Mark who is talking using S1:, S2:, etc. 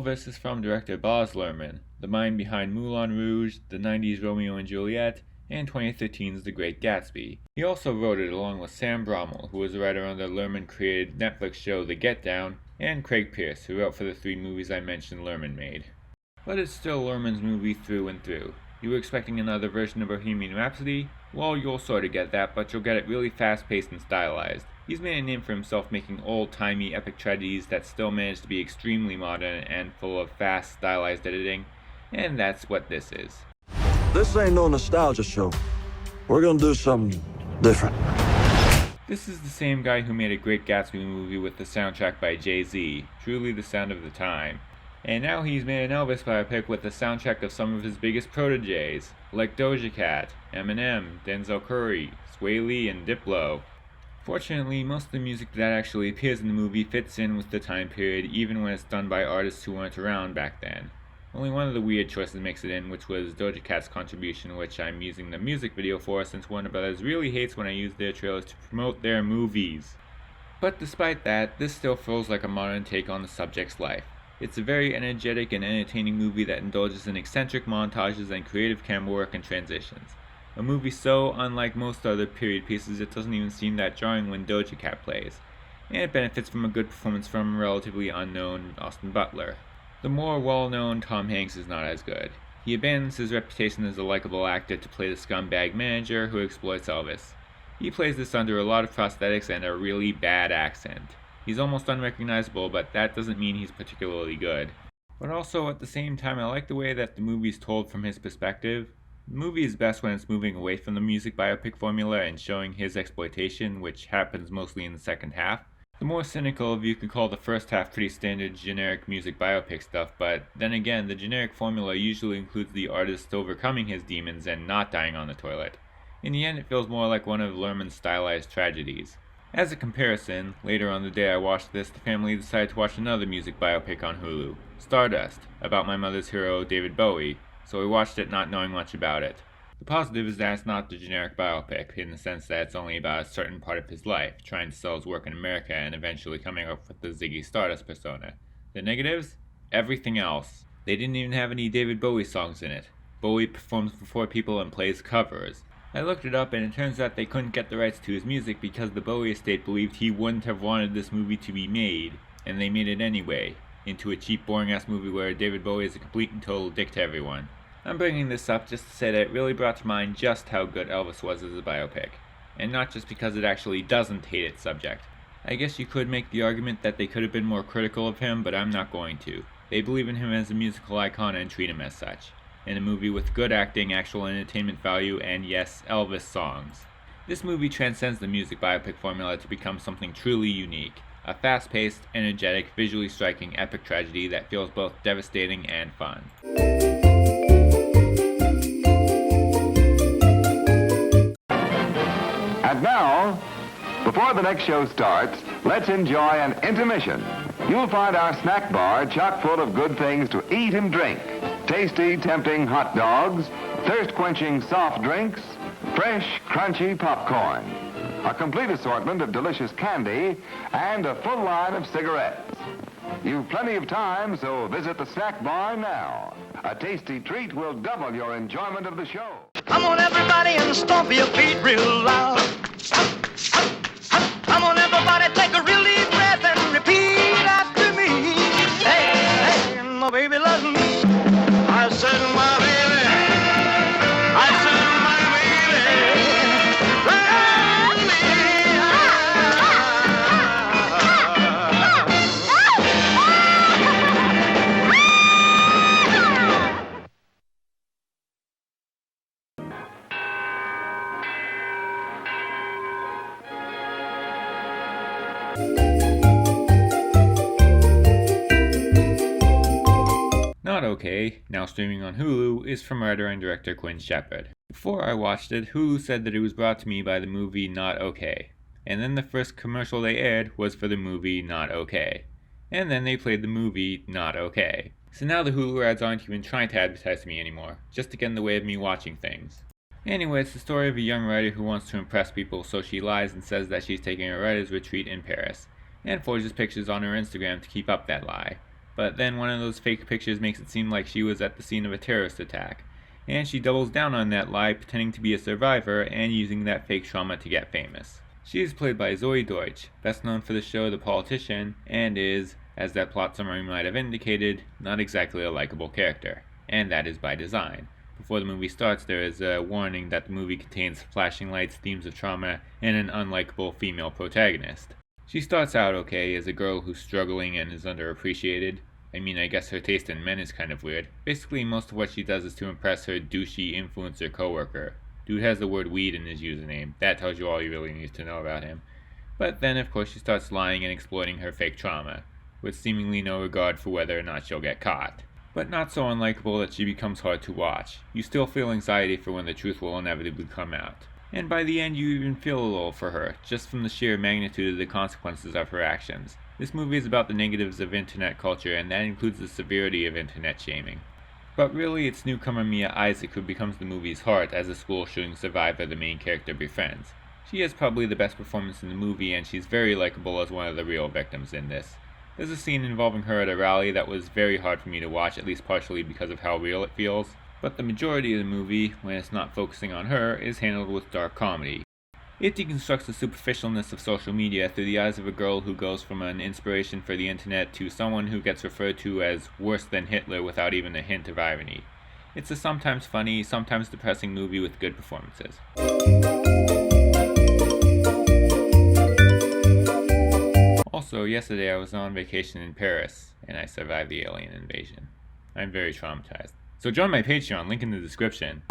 S1: Elvis is from director Baz Luhrmann, the mind behind Moulin Rouge, the 90s Romeo and Juliet, and 2013's The Great Gatsby. He also wrote it along with Sam Brommel, who was a writer on the Luhrmann-created Netflix show The Get Down, and Craig Pearce, who wrote for the 3 movies I mentioned Luhrmann made. But it's still Luhrmann's movie through and through. You were expecting another version of Bohemian Rhapsody? Well, you'll sort of get that, but you'll get it really fast-paced and stylized. He's made a name for himself making old-timey epic tragedies that still manage to be extremely modern and full of fast, stylized editing, and that's what this is.
S2: This ain't no nostalgia show. We're gonna do something different.
S1: This is the same guy who made a Great Gatsby movie with the soundtrack by Jay-Z, truly the sound of the time. And now he's made an Elvis biopic with the soundtrack of some of his biggest proteges, like Doja Cat, Eminem, Denzel Curry, Sway Lee, and Diplo. Fortunately, most of the music that actually appears in the movie fits in with the time period, even when it's done by artists who weren't around back then. Only one of the weird choices makes it in, which was Doja Cat's contribution, which I'm using the music video for since Warner Brothers really hates when I use their trailers to promote their movies. But despite that, this still feels like a modern take on the subject's life. It's a very energetic and entertaining movie that indulges in eccentric montages and creative camera work and transitions. A movie so unlike most other period pieces it doesn't even seem that jarring when Doja Cat plays, and it benefits from a good performance from relatively unknown Austin Butler. The more well-known Tom Hanks is not as good. He abandons his reputation as a likable actor to play the scumbag manager who exploits Elvis. He plays this under a lot of prosthetics and a really bad accent. He's almost unrecognizable, but that doesn't mean he's particularly good. But also, at the same time, I like the way that the movie's told from his perspective. The movie is best when it's moving away from the music biopic formula and showing his exploitation, which happens mostly in the second half. The more cynical of you could call the first half pretty standard generic music biopic stuff, but then again, the generic formula usually includes the artist overcoming his demons and not dying on the toilet. In the end, it feels more like one of Luhrmann's stylized tragedies. As a comparison, later on the day I watched this, the family decided to watch another music biopic on Hulu, Stardust, about my mother's hero David Bowie, so we watched it not knowing much about it. The positive is that it's not the generic biopic, in the sense that it's only about a certain part of his life, trying to sell his work in America and eventually coming up with the Ziggy Stardust persona. The negatives? Everything else. They didn't even have any David Bowie songs in it. Bowie performs before people and plays covers. I looked it up and it turns out they couldn't get the rights to his music because the Bowie estate believed he wouldn't have wanted this movie to be made, and they made it anyway, into a cheap boring ass movie where David Bowie is a complete and total dick to everyone. I'm bringing this up just to say that it really brought to mind just how good Elvis was as a biopic, and not just because it actually doesn't hate its subject. I guess you could make the argument that they could have been more critical of him, but I'm not going to. They believe in him as a musical icon and treat him as such. In a movie with good acting, actual entertainment value, and yes, Elvis songs. This movie transcends the music biopic formula to become something truly unique. A fast-paced, energetic, visually striking epic tragedy that feels both devastating and fun.
S3: And now, before the next show starts, let's enjoy an intermission. You'll find our snack bar chock full of good things to eat and drink. Tasty, tempting hot dogs, thirst-quenching soft drinks, fresh, crunchy popcorn, a complete assortment of delicious candy, and a full line of cigarettes. You've plenty of time, so visit the snack bar now. A tasty treat will double your enjoyment of the show.
S4: Come on, everybody, and stomp your feet real loud. Come on, everybody, take a real deep breath and repeat after me. Hey, hey, my baby loves me. I said, my baby, I said, my baby, love
S1: Not Okay, now streaming on Hulu, is from writer and director Quinn Shepherd. Before I watched it, Hulu said that it was brought to me by the movie Not Okay, and then the first commercial they aired was for the movie Not Okay, and then they played the movie Not Okay. So now the Hulu ads aren't even trying to advertise to me anymore, just to get in the way of me watching things. Anyway, it's the story of a young writer who wants to impress people, so she lies and says that she's taking a writer's retreat in Paris, and forges pictures on her Instagram to keep up that lie. but then one of those fake pictures makes it seem like she was at the scene of a terrorist attack, and she doubles down on that lie, pretending to be a survivor and using that fake trauma to get famous. She is played by Zoe Deutsch, best known for the show The Politician, and is, as that plot summary might have indicated, not exactly a likable character, and that is by design. Before the movie starts, there is a warning that the movie contains flashing lights, themes of trauma, and an unlikable female protagonist. She starts out okay as a girl who's struggling and is underappreciated. I mean, I guess her taste in men is kind of weird. Basically, most of what she does is to impress her douchey influencer coworker. Dude has the word weed in his username. That tells you all you really need to know about him. But then, of course, she starts lying and exploiting her fake trauma, with seemingly no regard for whether or not she'll get caught. But not so unlikable that she becomes hard to watch. You still feel anxiety for when the truth will inevitably come out. And by the end, you even feel a little for her, just from the sheer magnitude of the consequences of her actions. This movie is about the negatives of internet culture, and that includes the severity of internet shaming. But really, it's newcomer Mia Isaac who becomes the movie's heart as a school shooting survivor the main character befriends. She has probably the best performance in the movie, and she's very likable as one of the real victims in this. There's a scene involving her at a rally that was very hard for me to watch, at least partially because of how real it feels. But the majority of the movie, when it's not focusing on her, is handled with dark comedy. It deconstructs the superficialness of social media through the eyes of a girl who goes from an inspiration for the internet to someone who gets referred to as worse than Hitler without even a hint of irony. It's a sometimes funny, sometimes depressing movie with good performances. Also, yesterday I was on vacation in Paris, and I survived the alien invasion. I'm very traumatized. So join my Patreon, link in the description.